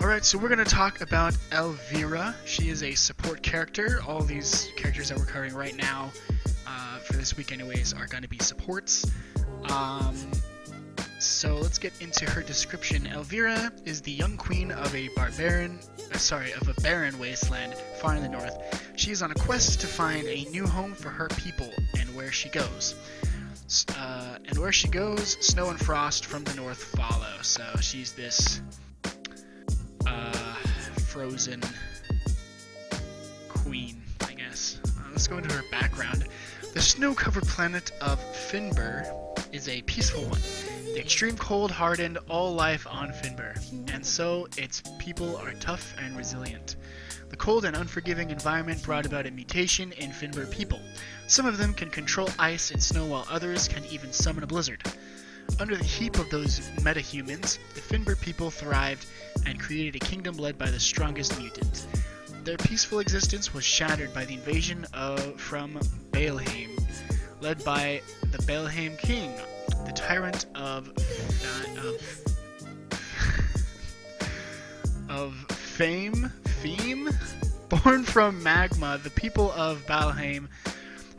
Alright, so we're going to talk about Elvira. She is a support character. All these characters that we're covering right now, for this week anyways, are going to be supports. So let's get into her description. Elvira is the young queen of a barren wasteland far in the north. She is on a quest to find a new home for her people, and where she goes, snow and frost from the north follow. So she's this frozen queen, I guess. Let's go into her background. The snow-covered planet of Finbar is a peaceful one. The extreme cold hardened all life on Finbar, and so its people are tough and resilient. The cold and unforgiving environment brought about a mutation in Finbar people. Some of them can control ice and snow, while others can even summon a blizzard. Under the heap of those metahumans, the Finbar people thrived and created a kingdom led by the strongest mutant. Their peaceful existence was shattered by the invasion from Balheim, led by the Balheim king, the tyrant of Fame? Born from magma, the people of Balheim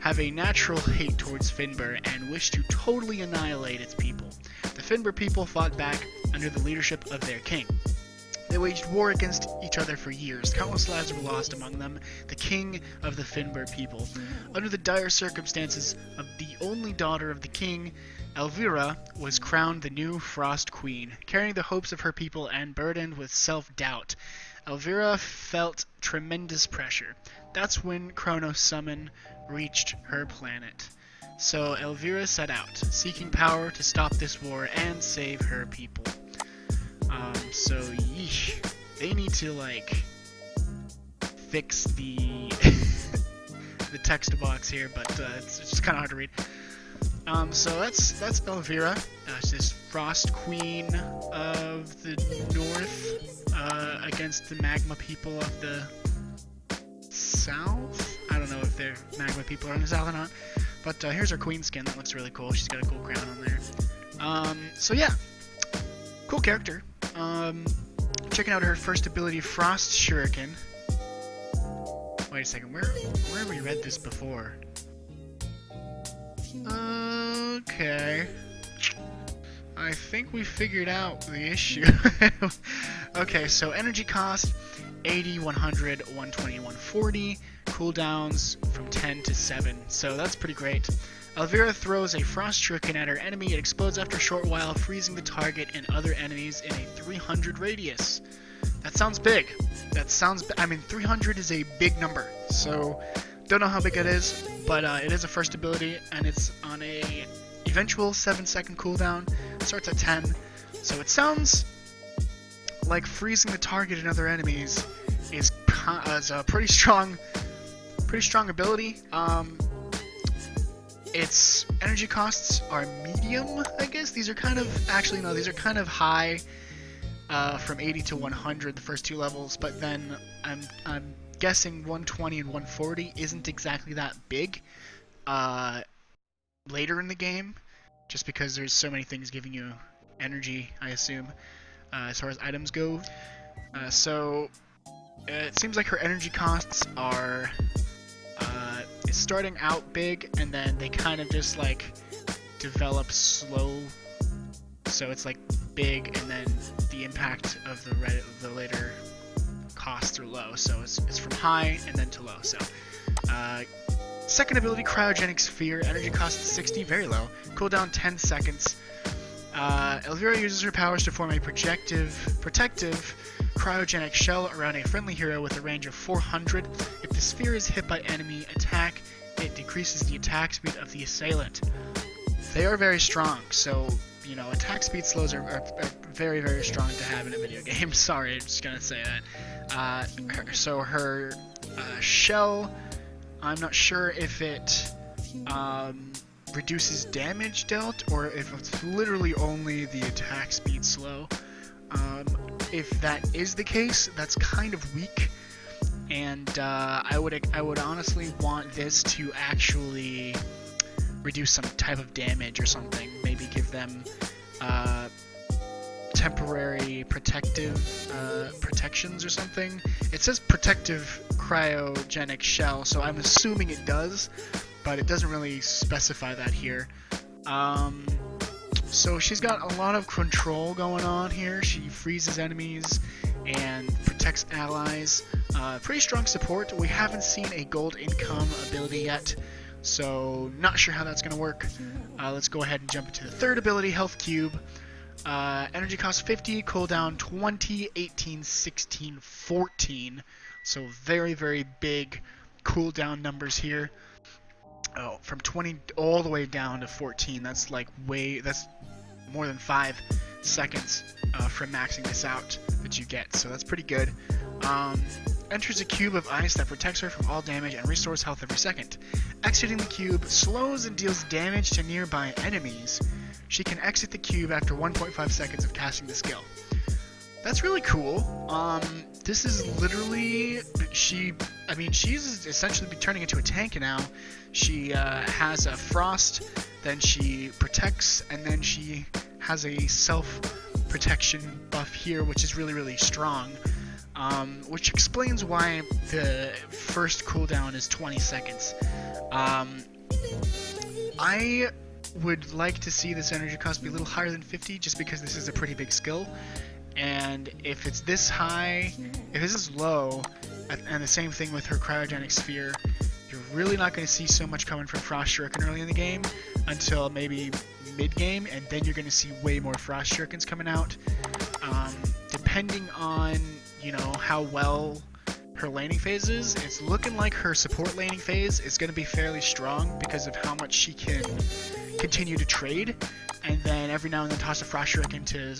have a natural hate towards Finbar and wish to totally annihilate its people. The Finbar people fought back under the leadership of their king. They waged war against each other for years. Countless lives were lost among them, the king of the Finbar people. Under the dire circumstances of the only daughter of the king, Elvira was crowned the new Frost Queen. Carrying the hopes of her people and burdened with self-doubt, Elvira felt tremendous pressure. That's when Kronos' summon reached her planet. So Elvira set out, seeking power to stop this war and save her people. So yeesh, they need to fix the the text box here, but it's just kind of hard to read. So that's Elvira. She's this Frost Queen of the North against the magma people of the South. I don't know if they're magma people are in the South or not, but here's her queen skin. That looks really cool. She's got a cool crown on there. So yeah, cool character. Checking out her first ability, Frost Shuriken. Wait a second, where have we read this before? Okay. I think we figured out the issue. Okay, so energy cost 80, 100, 120, 140. Cooldowns from 10 to 7. So that's pretty great. Elvira throws a Frost Shuriken at her enemy. It explodes after a short while, freezing the target and other enemies in a 300 radius. That sounds big. 300 is a big number. So, don't know how big it is, but it is a first ability, and it's on a eventual 7-second cooldown. It starts at 10. So it sounds like freezing the target and other enemies is a pretty strong ability. Its energy costs are medium, I guess. These are kind of high, from 80 to 100, the first two levels, but then I'm guessing 120 and 140 isn't exactly that big later in the game, just because there's so many things giving you energy, I assume, as far as items go. So it seems like her energy costs are starting out big, and then they kind of just develop slow. So it's big, and then the impact of the later costs are low. So it's from high and then to low. So second ability, Cryogenic Sphere. Energy cost 60, very low. Cooldown 10 seconds. Elvira uses her powers to form a protective cryogenic shell around a friendly hero with a range of 400. If the sphere is hit by enemy attack, it decreases the attack speed of the assailant. They are very strong, so attack speed slows are very, very strong to have in a video game. Sorry, I'm just gonna say that. Her shell, I'm not sure if it reduces damage dealt, or if it's literally only the attack speed slow. If that is the case, that's kind of weak, and I would honestly want this to actually reduce some type of damage or something. Maybe give them temporary protections or something. It says protective cryogenic shell, so I'm assuming it does, but it doesn't really specify that here. So she's got a lot of control going on here. She freezes enemies and protects allies. Pretty strong support. We haven't seen a gold income ability yet, so not sure how that's going to work. Let's go ahead and jump into the third ability, Health Cube. Energy cost 50, cooldown 20, 18, 16, 14. So very, very big cooldown numbers here. Oh, from 20 all the way down to 14. That's like that's more than 5 seconds from maxing this out that you get. So that's pretty good. Enters a cube of ice that protects her from all damage and restores health every second. Exiting the cube slows and deals damage to nearby enemies. She can exit the cube after 1.5 seconds of casting the skill. That's really cool. This is literally, she's essentially turning into a tank now. She has a frost, then she protects, and then she has a self-protection buff here, which is really, really strong. Which explains why the first cooldown is 20 seconds. I would like to see this energy cost be a little higher than 50, just because this is a pretty big skill. And if it's this high, if this is low, and the same thing with her cryogenic sphere, you're really not going to see so much coming from Frost Shuriken early in the game until maybe mid-game, and then you're going to see way more Frost Shurikens coming out. Depending on, how well her laning phase is, it's looking like her support laning phase is going to be fairly strong because of how much she can continue to trade, and then every now and then toss a Frost Shuriken to,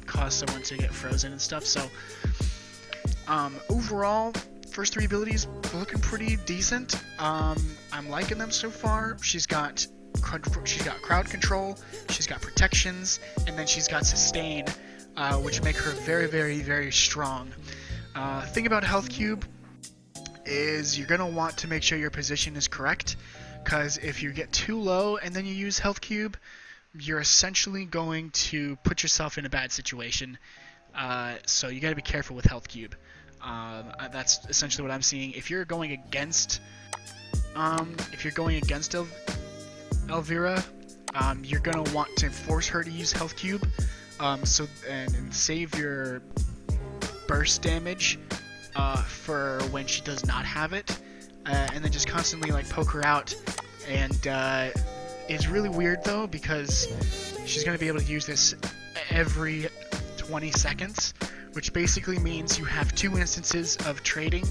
cause someone to get frozen and stuff. So, overall, first 3 abilities looking pretty decent. I'm liking them so far. She's got crowd control, she's got protections, and then she's got sustain, which make her very, very, very strong. Thing about Health Cube is you're going to want to make sure your position is correct, because if you get too low and then you use Health Cube, you're essentially going to put yourself in a bad situation. So you got to be careful with Health Cube. That's essentially what I'm seeing. If you're going against Elvira, you're going to want to force her to use Health Cube, and save your burst damage for when she does not have it, and then just constantly poke her out. And it's really weird though, because she's going to be able to use this every 20 seconds, which basically means you have 2 instances of trading,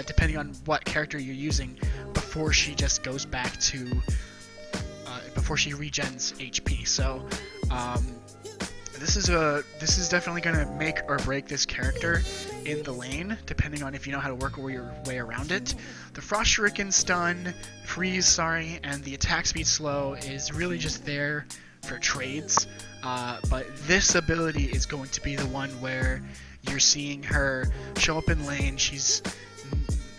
depending on what character you're using, before she just goes back to before she regens HP. So this is definitely going to make or break this character in the lane, depending on if you know how to work your way around it. The Frost Shuriken freeze, and the attack speed slow is really just there for trades. But this ability is going to be the one where you're seeing her show up in lane. She's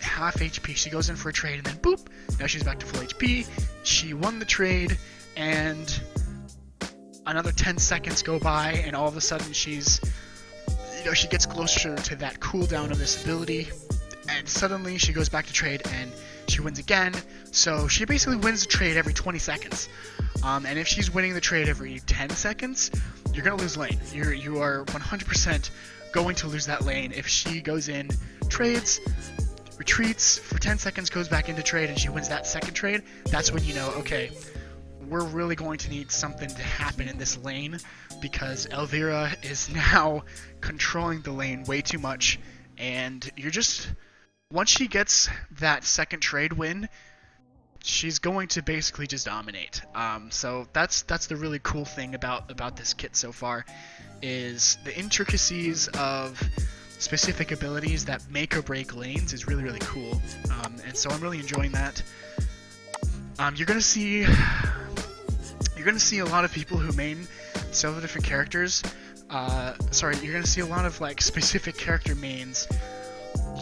half HP. She goes in for a trade, and then boop, now she's back to full HP. She won the trade, and another 10 seconds go by, and all of a sudden she gets closer to that cooldown of this ability, and suddenly she goes back to trade and she wins again. So she basically wins the trade every 20 seconds. And if she's winning the trade every 10 seconds, you're going to lose lane. You are 100% going to lose that lane. If she goes in, trades, retreats for 10 seconds, goes back into trade, and she wins that second trade, that's when you know, okay, we're really going to need something to happen in this lane, because Elvira is now controlling the lane way too much, and once she gets that second trade win, she's going to basically just dominate. So that's the really cool thing about this kit so far, is the intricacies of specific abilities that make or break lanes is really, really cool. And so I'm really enjoying that. You're gonna see a lot of people who main several different characters. You're gonna see a lot of specific character mains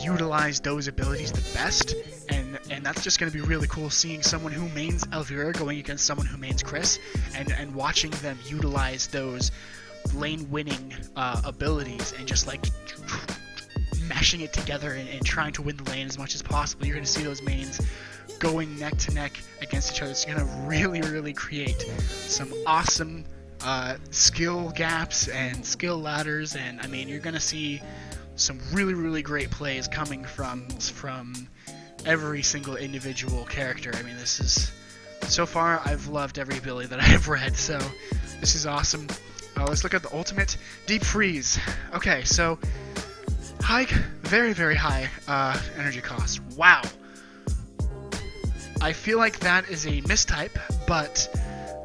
utilize those abilities the best, and that's just gonna be really cool, seeing someone who mains Elvira going against someone who mains Chris, and watching them utilize those lane winning abilities and just like meshing it together and trying to win the lane as much as possible. You're going to see those mains going neck to neck against each other. It's going to really create some awesome skill gaps and skill ladders, and I mean, you're going to see some really great plays coming from every single individual character. I mean, this is, so far I've loved every ability that I've read, so this is awesome. Let's look at the ultimate, Deep Freeze. Okay, so high, very high energy cost. Wow. I feel like that is a mistype, but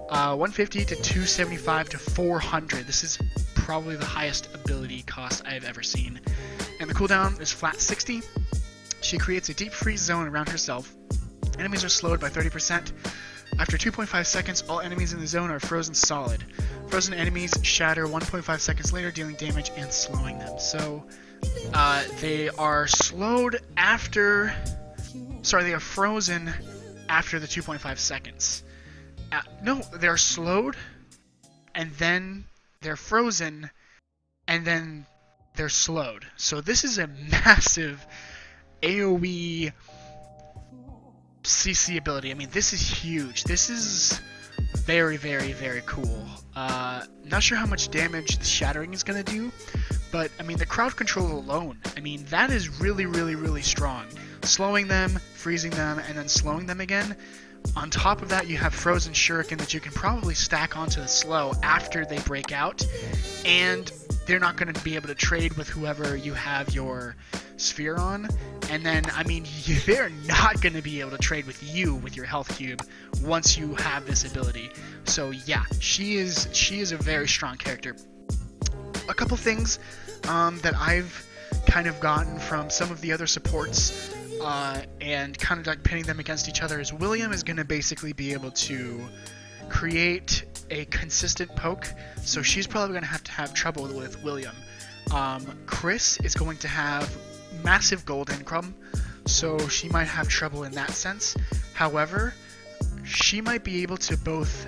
150 to 275 to 400. This is probably the highest ability cost I have ever seen. And the cooldown is flat 60. She creates a deep freeze zone around herself. Enemies are slowed by 30%. After 2.5 seconds, all enemies in the zone are frozen solid. Frozen enemies shatter 1.5 seconds later, dealing damage and slowing them. So they are slowed after... Sorry, they are frozen after the 2.5 seconds. No, they're slowed, and then they're frozen, and then they're slowed. So this is a massive AoE CC ability. I mean, this is huge. This is very cool. Not sure how much damage the shattering is going to do, but I mean, the crowd control alone, I mean, that is really strong. Slowing them, freezing them, and then slowing them again. On top of that, you have Frozen Shuriken that you can probably stack onto the slow after they break out, and they're not going to be able to trade with whoever you have your sphere on. And then, I mean, they're not going to be able to trade with you with your health cube once you have this ability. So yeah, she is a very strong character. A couple things that I've kind of gotten from some of the other supports and kind of like pitting them against each other is William is going to basically be able to create a consistent poke, so she's probably going to have trouble with William. Chris is going to have massive gold income, so she might have trouble in that sense. However, she might be able to both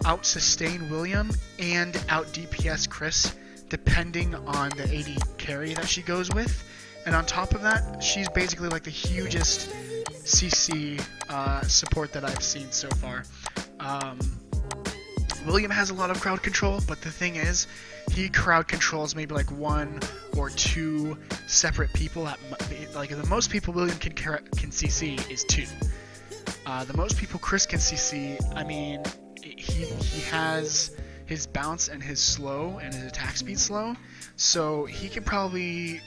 out-sustain William and out-DPS Chris, depending on the AD carry that she goes with. And on top of that, she's basically like the hugest CC support that I've seen so far. William has a lot of crowd control, but the thing is, he crowd controls maybe like 1 or 2 separate people. Like the most people William can CC is 2. The most people Chris can CC, I mean, he has his bounce and his slow and his attack speed slow, so he could probably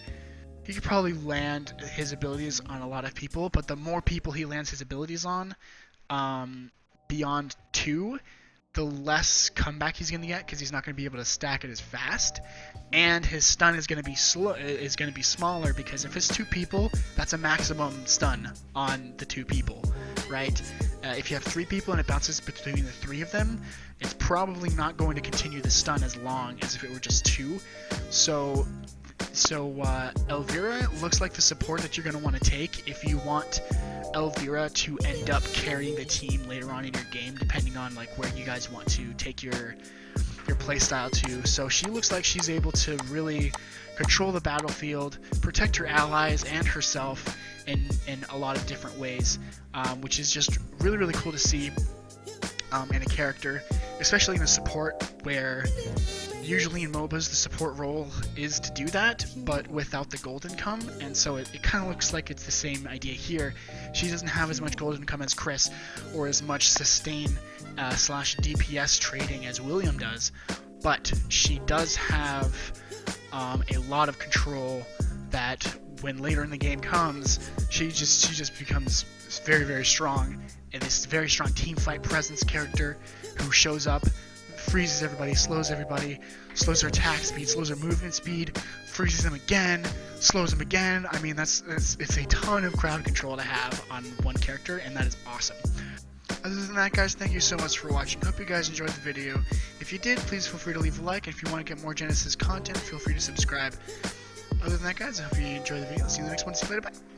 land his abilities on a lot of people, but the more people he lands his abilities on, beyond 2, the less comeback he's going to get, because he's not going to be able to stack it as fast, and his stun is going to be smaller, because if it's 2 people, that's a maximum stun on the 2 people, right? If you have 3 people and it bounces between the 3 of them, it's probably not going to continue the stun as long as if it were just 2. So Elvira looks like the support that you're going to want to take if you want Elvira to end up carrying the team later on in your game, depending on like where you guys want to take your playstyle to. So she looks like she's able to really control the battlefield, protect her allies and herself in a lot of different ways, which is just really cool to see in a character, especially in a support where usually in MOBAs the support role is to do that, but without the gold income, and so it kind of looks like it's the same idea here. She doesn't have as much gold income as Chris, or as much sustain slash DPS trading as William does, but she does have a lot of control that when later in the game comes, she just becomes very strong, and this very strong team fight presence character who shows up, freezes everybody, slows her attack speed, slows her movement speed, freezes them again, slows them again. I mean, it's a ton of crowd control to have on one character, and that is awesome. Other than that, guys, thank you so much for watching. Hope you guys enjoyed the video. If you did, please feel free to leave a like, and if you want to get more Genesis content, feel free to subscribe. Other than that, guys, I hope you enjoyed the video. I'll see you in the next one. See you later. Bye.